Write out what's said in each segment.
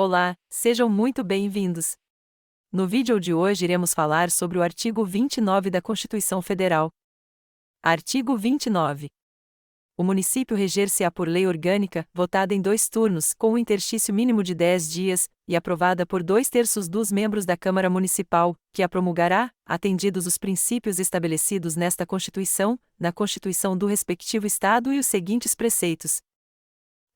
Olá, sejam muito bem-vindos. No vídeo de hoje iremos falar sobre o artigo 29 da Constituição Federal. Artigo 29. O município reger-se-á por lei orgânica, votada em 2 turnos, com um interstício mínimo de 10 dias, e aprovada por 2/3 dos membros da Câmara Municipal, que a promulgará, atendidos os princípios estabelecidos nesta Constituição, na Constituição do respectivo Estado e os seguintes preceitos.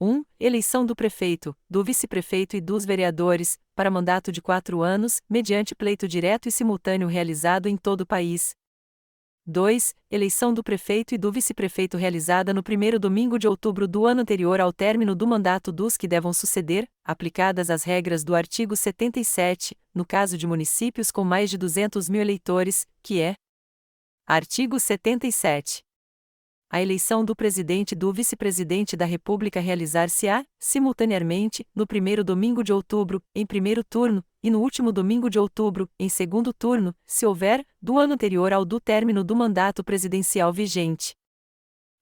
1. Eleição do prefeito, do vice-prefeito e dos vereadores, para mandato de 4 anos, mediante pleito direto e simultâneo realizado em todo o país. 2. Eleição do prefeito e do vice-prefeito realizada no primeiro domingo de outubro do ano anterior ao término do mandato dos que devam suceder, aplicadas as regras do artigo 77, no caso de municípios com mais de 200 mil eleitores, que é. Artigo 77. A eleição do presidente e do vice-presidente da República realizar-se-á, simultaneamente, no primeiro domingo de outubro, em primeiro turno, e no último domingo de outubro, em segundo turno, se houver, do ano anterior ao do término do mandato presidencial vigente.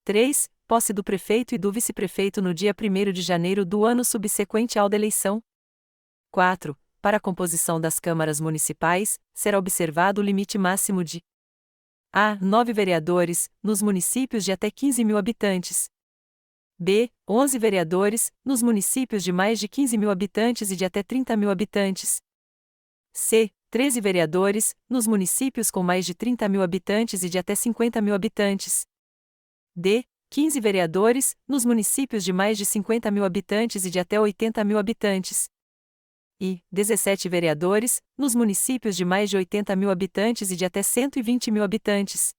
3. Posse do prefeito e do vice-prefeito no dia 1º de janeiro do ano subsequente ao da eleição. 4. Para a composição das câmaras municipais, será observado o limite máximo de a. 9 vereadores, nos municípios de até 15 mil habitantes. B. 11 vereadores, nos municípios de mais de 15 mil habitantes e de até 30 mil habitantes. C. 13 vereadores, nos municípios com mais de 30 mil habitantes e de até 50 mil habitantes. D. 15 vereadores, nos municípios de mais de 50 mil habitantes e de até 80 mil habitantes. E 17 vereadores, nos municípios de mais de 80 mil habitantes e de até 120 mil habitantes.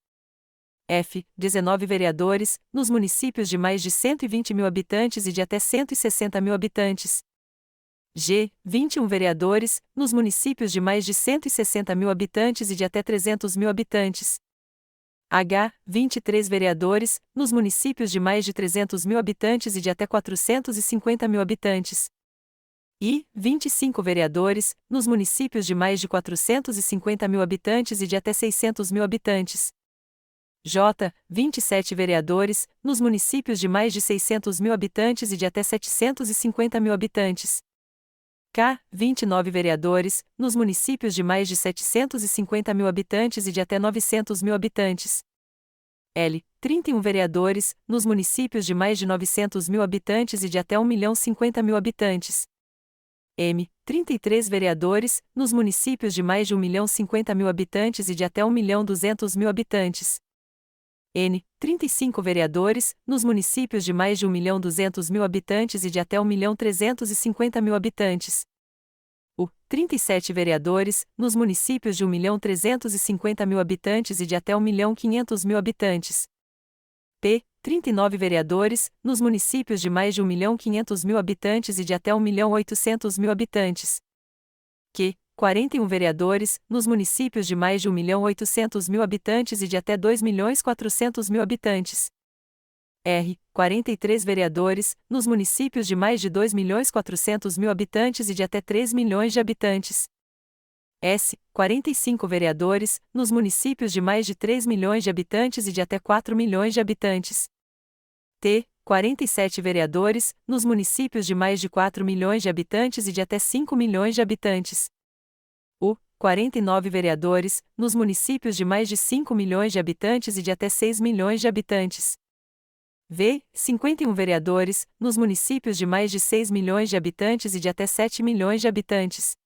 F. 19 vereadores, nos municípios de mais de 120 mil habitantes e de até 160 mil habitantes. G. 21 vereadores, nos municípios de mais de 160 mil habitantes e de até 300 mil habitantes. H. 23 vereadores, nos municípios de mais de 300 mil habitantes e de até 450 mil habitantes. I. 25 vereadores, nos municípios de mais de 450 mil habitantes e de até 600 mil habitantes. J. 27 vereadores, nos municípios de mais de 600 mil habitantes e de até 750 mil habitantes. K. 29 vereadores, nos municípios de mais de 750 mil habitantes e de até 900 mil habitantes. L. 31 vereadores, nos municípios de mais de 900 mil habitantes e de até 1.050.000 habitantes. M. 33 vereadores, nos municípios de mais de 1.050.000 habitantes e de até 1.200.000 habitantes. N. 35 vereadores, nos municípios de mais de 1.200.000 habitantes e de até 1.350.000 habitantes. U. 37 vereadores, nos municípios de 1.350.000 habitantes e de até 1.500.000 habitantes. P. 39 vereadores, nos municípios de mais de 1.500.000 habitantes e de até 1.800.000 habitantes. Q. 41 vereadores, nos municípios de mais de 1.800.000 habitantes e de até 2.400.000 habitantes. R. 43 vereadores, nos municípios de mais de 2.400.000 habitantes e de até 3 milhões de habitantes. S. 45 vereadores, nos municípios de mais de 3 milhões de habitantes e de até 4 milhões de habitantes. T. 47 vereadores, nos municípios de mais de 4 milhões de habitantes e de até 5 milhões de habitantes. U. 49 vereadores, nos municípios de mais de 5 milhões de habitantes e de até 6 milhões de habitantes. V. 51 vereadores, nos municípios de mais de 6 milhões de habitantes e de até 7 milhões de habitantes.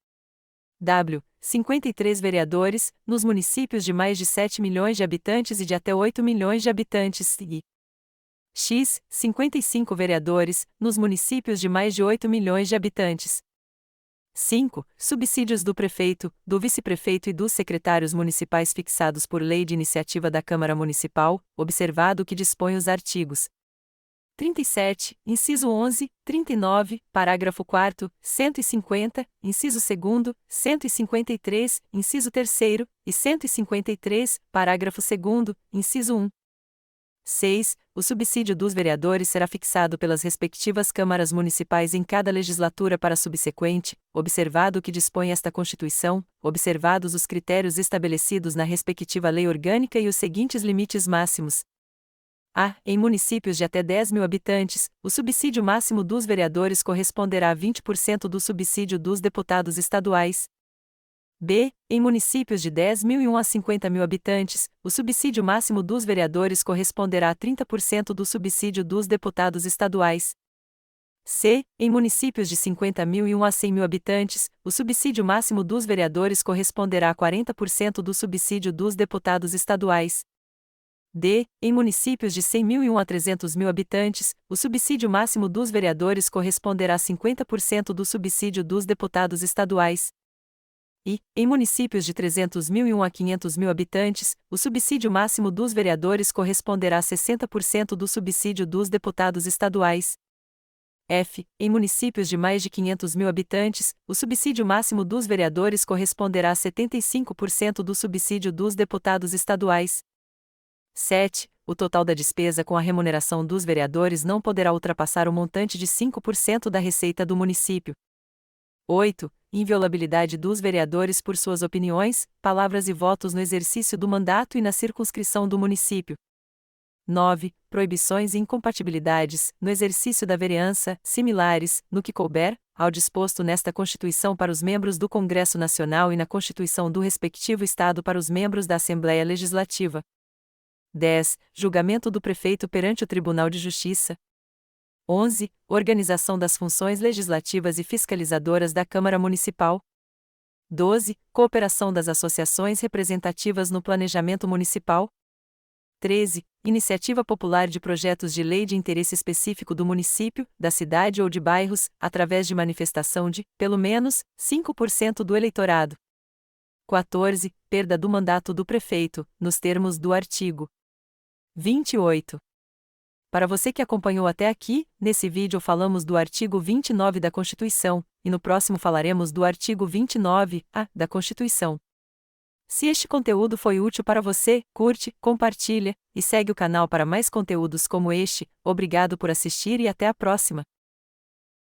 W. 53 vereadores, nos municípios de mais de 7 milhões de habitantes e de até 8 milhões de habitantes. E X. 55 vereadores, nos municípios de mais de 8 milhões de habitantes. 5. Subsídios do prefeito, do vice-prefeito e dos secretários municipais fixados por lei de iniciativa da Câmara Municipal, observado o que dispõe os artigos 37, inciso 11, 39, parágrafo 4º, 150, inciso 2º, 153, inciso 3º, e 153, parágrafo 2º, inciso 1. 6. O subsídio dos vereadores será fixado pelas respectivas câmaras municipais em cada legislatura para a subsequente, observado o que dispõe esta Constituição, observados os critérios estabelecidos na respectiva lei orgânica e os seguintes limites máximos. A. Em municípios de até 10 mil habitantes, o subsídio máximo dos vereadores corresponderá a 20% do subsídio dos deputados estaduais. B. Em municípios de 10.001 a 50 mil habitantes, o subsídio máximo dos vereadores corresponderá a 30% do subsídio dos deputados estaduais. C. Em municípios de 50.001 a 100 mil habitantes, o subsídio máximo dos vereadores corresponderá a 40% do subsídio dos deputados estaduais. D. Em municípios de 100.001 a 300 mil habitantes, o subsídio máximo dos vereadores corresponderá a 50% do subsídio dos deputados estaduais. E, em municípios de 300.001 a 500 mil habitantes, o subsídio máximo dos vereadores corresponderá a 60% do subsídio dos deputados estaduais. F. Em municípios de mais de 500 mil habitantes, o subsídio máximo dos vereadores corresponderá a 75% do subsídio dos deputados estaduais. 7. O total da despesa com a remuneração dos vereadores não poderá ultrapassar o montante de 5% da receita do município. 8. Inviolabilidade dos vereadores por suas opiniões, palavras e votos no exercício do mandato e na circunscrição do município. 9. Proibições e incompatibilidades, no exercício da vereança, similares, no que couber, ao disposto nesta Constituição para os membros do Congresso Nacional e na Constituição do respectivo Estado para os membros da Assembleia Legislativa. 10. Julgamento do prefeito perante o Tribunal de Justiça. 11. Organização das funções legislativas e fiscalizadoras da Câmara Municipal. 12. Cooperação das associações representativas no planejamento municipal. 13. Iniciativa popular de projetos de lei de interesse específico do município, da cidade ou de bairros, através de manifestação de, pelo menos, 5% do eleitorado. 14. Perda do mandato do prefeito, nos termos do artigo 28. Para você que acompanhou até aqui, nesse vídeo falamos do artigo 29 da Constituição, e no próximo falaremos do artigo 29-A da Constituição. Se este conteúdo foi útil para você, curte, compartilha, e segue o canal para mais conteúdos como este. Obrigado por assistir e até a próxima!